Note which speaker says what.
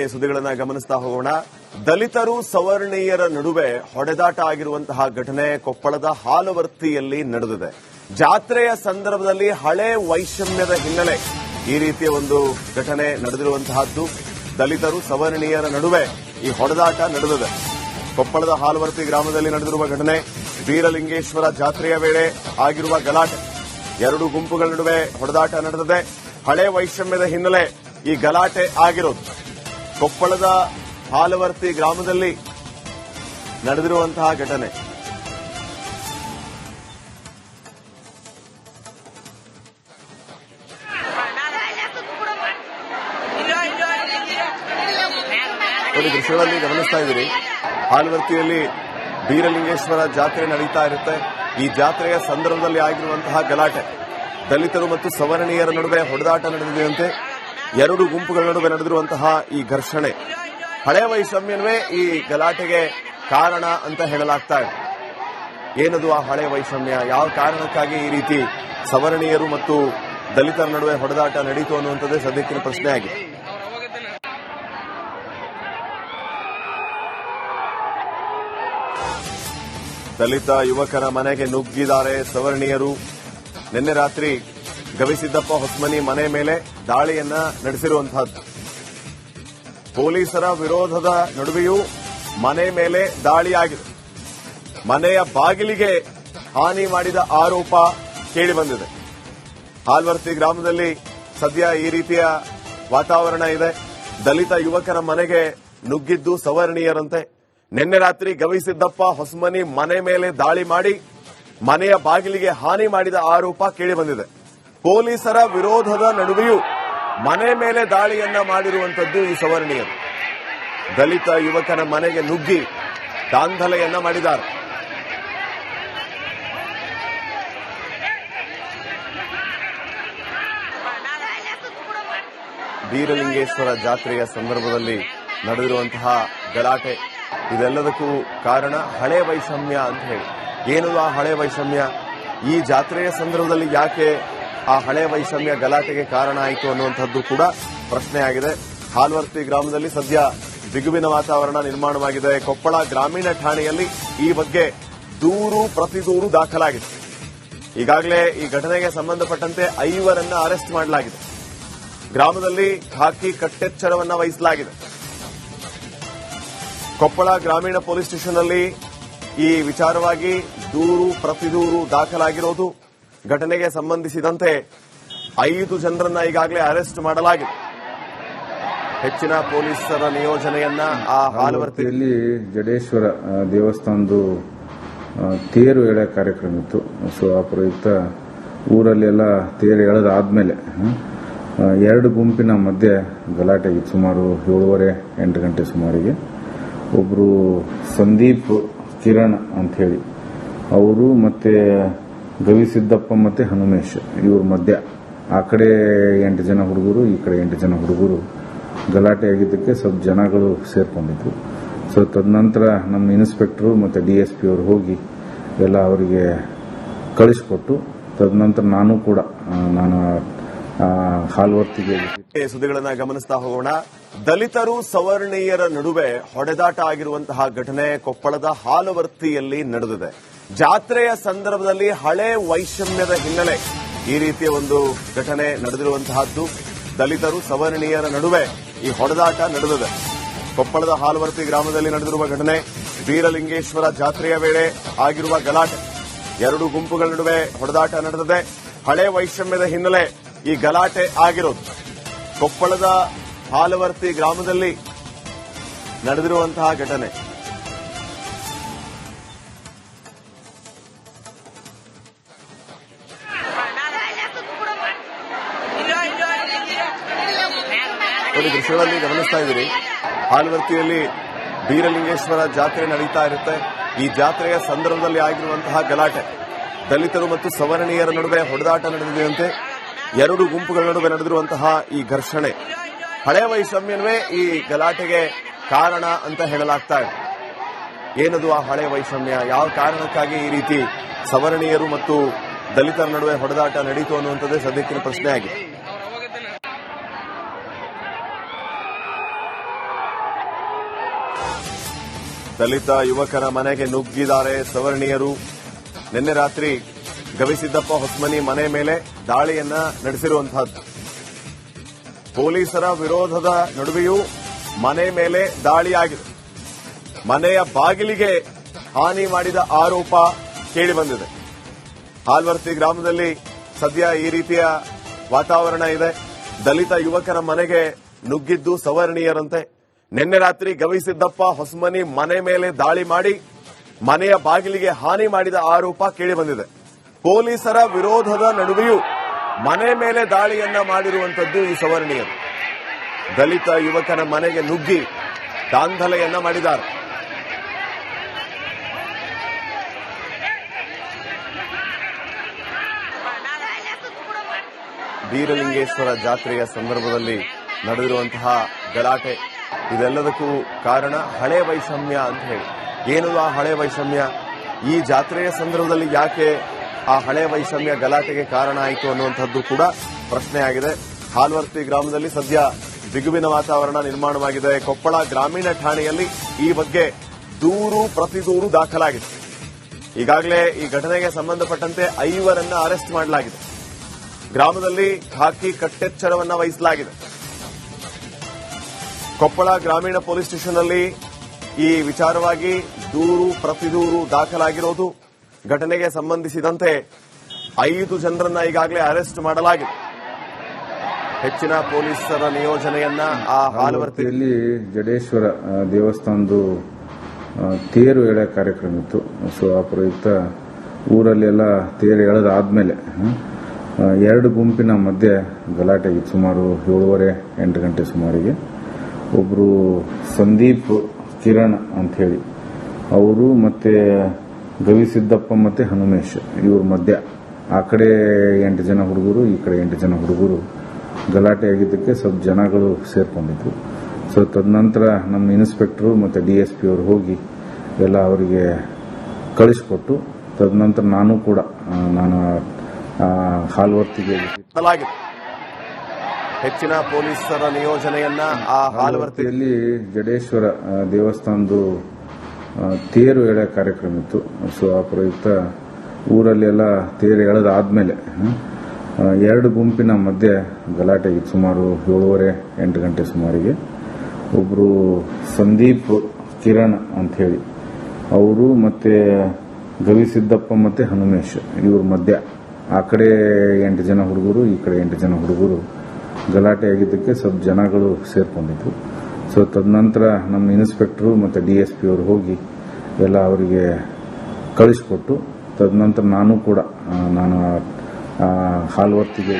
Speaker 1: ಸುದ್ದಿಗಳನ್ನ ಗಮನಿಸ್ತಾ ಹೋಗೋಣ. ದಲಿತರು ಸವರ್ಣೀಯರ ನಡುವೆ ಹೊಡೆದಾಟ ಆಗಿರುವಂತಹ ಘಟನೆ ಕೊಪ್ಪಳದ ಹಾಲವರ್ತಿಯಲ್ಲಿ ನಡೆದಿದೆ. ಜಾತ್ರೆಯ ಸಂದರ್ಭದಲ್ಲಿ ಹಳೆ ವೈಷಮ್ಯದ ಹಿನ್ನೆಲೆ ಈ ರೀತಿಯ ಒಂದು ಘಟನೆ ನಡೆದಿರುವಂತಹದ್ದು. ದಲಿತರು ಸವರ್ಣೀಯರ ನಡುವೆ ಈ ಹೊಡೆದಾಟ ನಡೆದಿದೆ. ಕೊಪ್ಪಳದ ಹಾಲವರ್ತಿ ಗ್ರಾಮದಲ್ಲಿ ನಡೆದಿರುವ ಘಟನೆ ಬೀರಲಿಂಗೇಶ್ವರ ಜಾತ್ರೆಯ ವೇಳೆ ಆಗಿರುವ ಗಲಾಟೆ. ಎರಡು ಗುಂಪುಗಳ ನಡುವೆ ಹೊಡೆದಾಟ ನಡೆದಿದೆ. ಹಳೆ ವೈಷಮ್ಯದ ಹಿನ್ನೆಲೆ ಈ ಗಲಾಟೆ ಆಗಿರೋದು. ಕೊಪ್ಪಳದ ಹಾಲವರ್ತಿ ಗ್ರಾಮದಲ್ಲಿ ನಡೆದಿರುವಂತಹ ಘಟನೆ. ದೃಶ್ಯಗಳಲ್ಲಿ ಗಮನಿಸ್ತಾ ಇದ್ದೀರಿ, ಹಾಲವರ್ತಿಯಲ್ಲಿ ಬೀರಲಿಂಗೇಶ್ವರ ಜಾತ್ರೆ ನಡೀತಾ ಇರುತ್ತೆ. ಈ ಜಾತ್ರೆಯ ಸಂದರ್ಭದಲ್ಲಿ ಆಗಿರುವಂತಹ ಗಲಾಟೆ, ದಲಿತರು ಮತ್ತು ಸವರ್ಣೀಯರ ನಡುವೆ ಹೊಡೆದಾಟ ನಡೆದಿದೆಯಂತೆ. ಎರಡು ಗುಂಪುಗಳ ನಡುವೆ ನಡೆದಿರುವಂತಹ ಈ ಘರ್ಷಣೆ, ಹಳೆ ವೈಷಮ್ಯವೇ ಈ ಗಲಾಟೆಗೆ ಕಾರಣ ಅಂತ ಹೇಳಲಾಗ್ತಾ ಇದೆ. ಏನದು ಆ ಹಳೆ ವೈಷಮ್ಯ? ಯಾವ ಕಾರಣಕ್ಕಾಗಿ ಈ ರೀತಿ ಸವರ್ಣೀಯರು ಮತ್ತು ದಲಿತರ ನಡುವೆ ಹೊಡೆದಾಟ ನಡೀತು ಅನ್ನುವಂಥದ್ದೇ ಸದ್ಯಕ್ಕಿನ ಪ್ರಶ್ನೆ ಆಗಿದೆ. ದಲಿತ ಯುವಕರ ಮನೆಗೆ ನುಗ್ಗಿದ್ದಾರೆ ಸವರ್ಣೀಯರು. ನಿನ್ನೆ ರಾತ್ರಿ ಗವಿಸಿದ್ದಪ್ಪ ಹೊಸ್ಮನಿ ಮನೆ ಮೇಲೆ ದಾಳಿಯನ್ನ ನಡೆಸಿರುವಂತಹದ್ದು. ಪೊಲೀಸರ ವಿರೋಧದ ನಡುವೆಯೂ ಮನೆ ಮೇಲೆ ದಾಳಿಯಾಗಿದೆ. ಮನೆಯ ಬಾಗಿಲಿಗೆ ಹಾನಿ ಮಾಡಿದ ಆರೋಪ ಕೇಳಿಬಂದಿದೆ. ಹಾಲ್ವರ್ತಿ ಗ್ರಾಮದಲ್ಲಿ ಸದ್ಯ ಈ ರೀತಿಯ ವಾತಾವರಣ ಇದೆ. ದಲಿತ ಯುವಕರ ಮನೆಗೆ ನುಗ್ಗಿದ್ದು ಸವರ್ಣೀಯರಂತೆ. ನಿನ್ನೆ ರಾತ್ರಿ ಗವಿಸಿದ್ದಪ್ಪ ಹೊಸ್ಮನಿ ಮನೆ ಮೇಲೆ ದಾಳಿ ಮಾಡಿ ಮನೆಯ ಬಾಗಿಲಿಗೆ ಹಾನಿ ಮಾಡಿದ ಆರೋಪ ಕೇಳಿಬಂದಿದೆ. ಪೊಲೀಸರ ವಿರೋಧದ ನಡುವೆಯೂ ಮನೆ ಮೇಲೆ ದಾಳಿಯನ್ನ ಮಾಡಿರುವಂತದ್ದು ಈ ಸವರ್ಣೀಯರು. ದಲಿತ ಯುವಕನ ಮನೆಗೆ ನುಗ್ಗಿ ದಾಂಧಲೆಯನ್ನ ಮಾಡಿದ್ದಾರೆ. ಬೀರಲಿಂಗೇಶ್ವರ ಜಾತ್ರೆಯ ಸಂದರ್ಭದಲ್ಲಿ ನಡೆದಿರುವಂತಹ ಗಲಾಟೆ, ಇದೆಲ್ಲದಕ್ಕೂ ಕಾರಣ ಹಳೆ ವೈಷಮ್ಯ ಅಂತ ಹೇಳಿ. ಏನು ಆ ಹಳೆ ವೈಷಮ್ಯ? ಈ ಜಾತ್ರೆಯ ಸಂದರ್ಭದಲ್ಲಿ ಯಾಕೆ ಆ ಹಳೆ ವೈಷಮ್ಯ ಗಲಾಟೆಗೆ ಕಾರಣ ಆಯಿತು ಅನ್ನುವಂಥದ್ದು ಕೂಡ ಪ್ರಶ್ನೆ ಆಗಿದೆ. ಹಾಲ್ವರ್ತಿ ಗ್ರಾಮದಲ್ಲಿ ಸದ್ಯ ಬಿಗುವಿನ ವಾತಾವರಣ ನಿರ್ಮಾಣವಾಗಿದೆ. ಕೊಪ್ಪಳ ಗ್ರಾಮೀಣ ಠಾಣೆಯಲ್ಲಿ ಈ ಬಗ್ಗೆ ದೂರು ಪ್ರತಿದೂರು ದಾಖಲಾಗಿದೆ. ಈಗಾಗಲೇ ಈ ಘಟನೆಗೆ ಸಂಬಂಧಪಟ್ಟಂತೆ 5 ಅರೆಸ್ಟ್ ಮಾಡಲಾಗಿದೆ. ಗ್ರಾಮದಲ್ಲಿ ಖಾಕಿ ಕಟ್ಟೆಚ್ಚರವನ್ನ ವಹಿಸಲಾಗಿದೆ. ಕೊಪ್ಪಳ ಗ್ರಾಮೀಣ ಪೊಲೀಸ್ ಸ್ಟೇಷನ್ನಲ್ಲಿ ಈ ವಿಚಾರವಾಗಿ ದೂರು ಪ್ರತಿದೂರು ದಾಖಲಾಗಿರೋದು. ಘಟನೆಗೆ ಸಂಬಂಧಿಸಿದಂತೆ 5 ಜನರನ್ನ ಈಗಾಗಲೇ ಅರೆಸ್ಟ್ ಮಾಡಲಾಗಿದೆ. ಹೆಚ್ಚಿನ ಪೊಲೀಸರ ನಿಯೋಜನೆಯನ್ನ ಆ ಹಾಲವರ್ತಿಯಲ್ಲಿ
Speaker 2: ಜಡೇಶ್ವರ ದೇವಸ್ಥಾನದ ತೇರು ಎಳೆ ಕಾರ್ಯಕ್ರಮ ಇತ್ತು. ಸೊ ಆ ಪ್ರಯುಕ್ತ ಊರಲ್ಲೆಲ್ಲ ತೇರು ಎಳೆದಾದ್ಮೇಲೆ 2 ಗುಂಪಿನ ಮಧ್ಯೆ ಗಲಾಟೆ ಆಗಿತ್ತು. ಸುಮಾರು 7:30-8 ಗಂಟೆ ಸುಮಾರಿಗೆ ಒಬ್ರು ಸಂದೀಪ್ ಕಿರಣ್ ಅಂತ ಹೇಳಿ ಅವರು ಮತ್ತೆ ಗವಿಸಿದ್ದಪ್ಪ ಮತ್ತೆ ಹನುಮೇಶ್ ಇವ್ರ ಮಧ್ಯ ಆ ಕಡೆ 8 ಜನ ಹುಡುಗರು, ಈ ಕಡೆ 8 ಜನ ಹುಡುಗರು ಗಲಾಟೆ ಆಗಿದ್ದಕ್ಕೆ ಸ್ವಲ್ಪ ಜನಗಳು ಸೇರ್ಕೊಂಡಿದ್ರು. ಸೊ ತದನಂತರ ನಮ್ಮ ಇನ್ಸ್ಪೆಕ್ಟರ್ ಮತ್ತೆ DSP ಅವರು ಹೋಗಿ ಎಲ್ಲ ಅವರಿಗೆ ಕಳಿಸಿಕೊಟ್ಟು ತದನಂತರ ನಾನು ಹಾಲ್ವರ್ತಿಗೆ
Speaker 1: ಸುದ್ದಿಗಳನ್ನ ಗಮನಿಸ್ತಾ ಹೋಗೋಣ. ದಲಿತರು ಸವರ್ಣೀಯರ ನಡುವೆ ಹೊಡೆದಾಟ ಆಗಿರುವಂತಹ ಘಟನೆ ಕೊಪ್ಪಳದ ಹಾಲವರ್ತಿಯಲ್ಲಿ ನಡೆದಿದೆ. ಜಾತ್ರೆಯ ಸಂದರ್ಭದಲ್ಲಿ ಹಳೆ ವೈಷಮ್ಯದ ಹಿನ್ನೆಲೆ ಈ ರೀತಿಯ ಒಂದು ಘಟನೆ ನಡೆದಿರುವಂತಹದ್ದು. ದಲಿತರು ಸವರ್ಣೀಯರ ನಡುವೆ ಈ ಹೊಡೆದಾಟ ನಡೆದಿದೆ. ಕೊಪ್ಪಳದ ಹಾಲವರ್ತಿ ಗ್ರಾಮದಲ್ಲಿ ನಡೆದಿರುವ ಘಟನೆ ಬೀರಲಿಂಗೇಶ್ವರ ಜಾತ್ರೆಯ ವೇಳೆ ಆಗಿರುವ ಗಲಾಟೆ. ಎರಡು ಗುಂಪುಗಳ ನಡುವೆ ಹೊಡೆದಾಟ ನಡೆದಿದೆ. ಹಳೆ ವೈಷಮ್ಯದ ಹಿನ್ನೆಲೆ ಈ ಗಲಾಟೆ ಆಗಿರೋದು. ಕೊಪ್ಪಳದ ಹಾಲವರ್ತಿ ಗ್ರಾಮದಲ್ಲಿ ನಡೆದಿರುವಂತಹ ಘಟನೆ. ದೃಶ್ಯಗಳಲ್ಲಿ ಗಮನಿಸ್ತಾ ಇದ್ದೀರಿ, ಹಾಲವರ್ತಿಯಲ್ಲಿ ಬೀರಲಿಂಗೇಶ್ವರ ಜಾತ್ರೆ ನಡೀತಾ ಇರುತ್ತೆ. ಈ ಜಾತ್ರೆಯ ಸಂದರ್ಭದಲ್ಲಿ ಆಗಿರುವಂತಹ ಗಲಾಟೆ, ದಲಿತರು ಮತ್ತು ಸವರ್ಣೀಯರ ನಡುವೆ ಹೊಡೆದಾಟ ನಡೆದಿದೆಯಂತೆ. ಎರಡು ಗುಂಪುಗಳ ನಡುವೆ ನಡೆದಿರುವಂತಹ ಈ ಘರ್ಷಣೆ, ಹಳೆ ವೈಷಮ್ಯವೇ ಈ ಗಲಾಟೆಗೆ ಕಾರಣ ಅಂತ ಹೇಳಲಾಗ್ತಾ ಇದೆ. ಏನದು ಆ ಹಳೆ ವೈಷಮ್ಯ? ಯಾವ ಕಾರಣಕ್ಕಾಗಿ ಈ ರೀತಿ ಸವರ್ಣೀಯರು ಮತ್ತು ದಲಿತರ ನಡುವೆ ಹೊಡೆದಾಟ ನಡೀತು ಅನ್ನುವಂಥದ್ದೇ ಸದ್ಯಕ್ಕಿನ ಪ್ರಶ್ನೆ ಆಗಿದೆ. ದಲಿತ ಯುವಕರ ಮನೆಗೆ ನುಗ್ಗಿದ್ದಾರೆ ಸವರ್ಣೀಯರು. ನಿನ್ನೆ ರಾತ್ರಿ ಗವಿಸಿದ್ದಪ್ಪ ಹೊಸ್ಮನಿ ಮನೆ ಮೇಲೆ ದಾಳಿಯನ್ನ ನಡೆಸಿರುವಂತಹದ್ದು. ಪೊಲೀಸರ ವಿರೋಧದ ನಡುವೆಯೂ ಮನೆ ಮೇಲೆ ದಾಳಿಯಾಗಿದೆ. ಮನೆಯ ಬಾಗಿಲಿಗೆ ಹಾನಿ ಮಾಡಿದ ಆರೋಪ ಕೇಳಿಬಂದಿದೆ. ಹಾಲ್ವರ್ತಿ ಗ್ರಾಮದಲ್ಲಿ ಸದ್ಯ ಈ ರೀತಿಯ ವಾತಾವರಣ ಇದೆ. ದಲಿತ ಯುವಕರ ಮನೆಗೆ ನುಗ್ಗಿದ್ದು ಸವರ್ಣೀಯರಂತೆ. ನಿನ್ನೆ ರಾತ್ರಿ ಗವಿಸಿದ್ದಪ್ಪ ಹೊಸ್ಮನಿ ಮನೆ ಮೇಲೆ ದಾಳಿ ಮಾಡಿ ಮನೆಯ ಬಾಗಿಲಿಗೆ ಹಾನಿ ಮಾಡಿದ ಆರೋಪ ಕೇಳಿಬಂದಿದೆ. ಪೊಲೀಸರ ವಿರೋಧದ ನಡುವೆಯೂ ಮನೆ ಮೇಲೆ ದಾಳಿಯನ್ನ ಮಾಡಿರುವಂತದ್ದು ಈ ಸವರ್ಣೀಯರು. ದಲಿತ ಯುವಕನ ಮನೆಗೆ ನುಗ್ಗಿ ದಾಂಧಲೆಯನ್ನ ಮಾಡಿದ್ದಾರೆ. ಬೀರಲಿಂಗೇಶ್ವರ ಜಾತ್ರೆಯ ಸಂದರ್ಭದಲ್ಲಿ ನಡೆದಿರುವಂತಹ ಗಲಾಟೆ, ಇದೆಲ್ಲದಕ್ಕೂ ಕಾರಣ ಹಳೆ ವೈಷಮ್ಯ ಅಂತ ಹೇಳಿ. ಏನು ಆ ಹಳೆ ವೈಷಮ್ಯ? ಈ ಜಾತ್ರೆಯ ಸಂದರ್ಭದಲ್ಲಿ ಯಾಕೆ ಆ ಹಳೆ ವೈಷಮ್ಯ ಗಲಾಟೆಗೆ ಕಾರಣ ಆಯಿತು ಅನ್ನುವಂಥದ್ದು ಕೂಡ ಪ್ರಶ್ನೆಯಾಗಿದೆ. ಹಾಲ್ವರ್ತಿ ಗ್ರಾಮದಲ್ಲಿ ಸದ್ಯ ಬಿಗುವಿನ ವಾತಾವರಣ ನಿರ್ಮಾಣವಾಗಿದೆ. ಕೊಪ್ಪಳ ಗ್ರಾಮೀಣ ಠಾಣೆಯಲ್ಲಿ ಈ ಬಗ್ಗೆ ದೂರು ಪ್ರತಿದೂರು ದಾಖಲಾಗಿದೆ. ಈಗಾಗಲೇ ಈ ಘಟನೆಗೆ ಸಂಬಂಧಪಟ್ಟಂತೆ 5 ಅರೆಸ್ಟ್ ಮಾಡಲಾಗಿದೆ. ಗ್ರಾಮದಲ್ಲಿ ಖಾಕಿ ಕಟ್ಟೆಚ್ಚರವನ್ನ ವಹಿಸಲಾಗಿದೆ. ಕೊಪ್ಪಳ ಗ್ರಾಮೀಣ ಪೊಲೀಸ್ ಸ್ಟೇಷನ್ನಲ್ಲಿ ಈ ವಿಚಾರವಾಗಿ ದೂರು ಪ್ರತಿದೂರು ದಾಖಲಾಗಿರೋದು. ಘಟನೆಗೆ ಸಂಬಂಧಿಸಿದಂತೆ 5 ಜನರನ್ನ ಈಗಾಗಲೇ ಅರೆಸ್ಟ್ ಮಾಡಲಾಗಿದೆ. ಹೆಚ್ಚಿನ ಪೊಲೀಸರ ನಿಯೋಜನೆಯನ್ನ ಆ ಹಾಲ್ವರ್ತಿಯಲ್ಲಿ
Speaker 2: ಜಡೇಶ್ವರ ದೇವಸ್ಥಾನದ ತೇರು ಎಳೆ ಕಾರ್ಯಕ್ರಮ ಇತ್ತು. ಸೊ ಆ ಪ್ರಯುಕ್ತ ಊರಲ್ಲೆಲ್ಲ ತೇರು ಎಳೆದಾದ್ಮೇಲೆ 2 ಗುಂಪಿನ ಮಧ್ಯೆ ಗಲಾಟೆ ಆಗಿತ್ತು. ಸುಮಾರು 7:30-8 ಗಂಟೆ ಸುಮಾರಿಗೆ ಒಬ್ರು ಸಂದೀಪ್ ಕಿರಣ್ ಅಂತ ಹೇಳಿ ಅವರು ಮತ್ತೆ ಗವಿಸಿದ್ದಪ್ಪ ಮತ್ತೆ ಹನುಮೇಶ್ ಇವ್ರ ಮಧ್ಯ ಆ ಕಡೆ 8 ಜನ ಹುಡುಗರು, ಈ ಕಡೆ 8 ಜನ ಹುಡುಗರು ಗಲಾಟೆ ಆಗಿದ್ದಕ್ಕೆ ಸ್ವಲ್ಪ ಜನಗಳು ಸೇರ್ಕೊಂಡಿದ್ರು. ಸೊ ತದನಂತರ ನಮ್ಮ ಇನ್ಸ್ಪೆಕ್ಟರ್ ಮತ್ತೆ DSP ಅವರು ಹೋಗಿ ಎಲ್ಲ ಅವರಿಗೆ ಕಳಿಸ್ಕೊಟ್ಟು ತದನಂತರ ನಾನು ಹಾಲ್ವರ್ತಿಗೆ
Speaker 1: ಹೆಚ್ಚಿನ ಪೊಲೀಸರ ನಿಯೋಜನೆಯನ್ನ ಆ ಹಾಲ್ವರ್ತಿಯಲ್ಲಿ
Speaker 2: ಜಡೇಶ್ವರ ದೇವಸ್ಥಾನದ ತೇರು ಎಳೆ ಕಾರ್ಯಕ್ರಮ ಇತ್ತು. ಸೊ ಆ ಪ್ರಯುಕ್ತ ಊರಲ್ಲೆಲ್ಲ ತೇರು ಎಳೆದಾದ್ಮೇಲೆ 2 ಗುಂಪಿನ ಮಧ್ಯೆ ಗಲಾಟೆ ಆಗಿತ್ತು. ಸುಮಾರು 7:30-8 ಗಂಟೆ ಸುಮಾರಿಗೆ ಒಬ್ರು ಸಂದೀಪ್ ಕಿರಣ್ ಅಂತ ಹೇಳಿ ಅವರು ಮತ್ತೆ ಗವಿಸಿದ್ದಪ್ಪ ಮತ್ತೆ ಹನುಮೇಶ್ ಇವ್ರ ಮಧ್ಯ ಆ ಕಡೆ 8 ಜನ ಹುಡುಗರು, ಈ ಕಡೆ 8 ಜನ ಹುಡುಗರು ಗಲಾಟೆ ಆಗಿದ್ದಕ್ಕೆ ಸ್ವಲ್ಪ ಜನಗಳು ಸೇರ್ಕೊಂಡಿದ್ರು. ಸೊ ತದನಂತರ ನಮ್ಮ ಇನ್ಸ್ಪೆಕ್ಟರ್ ಮತ್ತೆ DSP ಅವರು ಹೋಗಿ ಎಲ್ಲ ಅವರಿಗೆ ಕಳಿಸ್ಕೊಟ್ಟು ತದನಂತರ ನಾನು ಹಾಲ್ವರ್ತಿಗೆ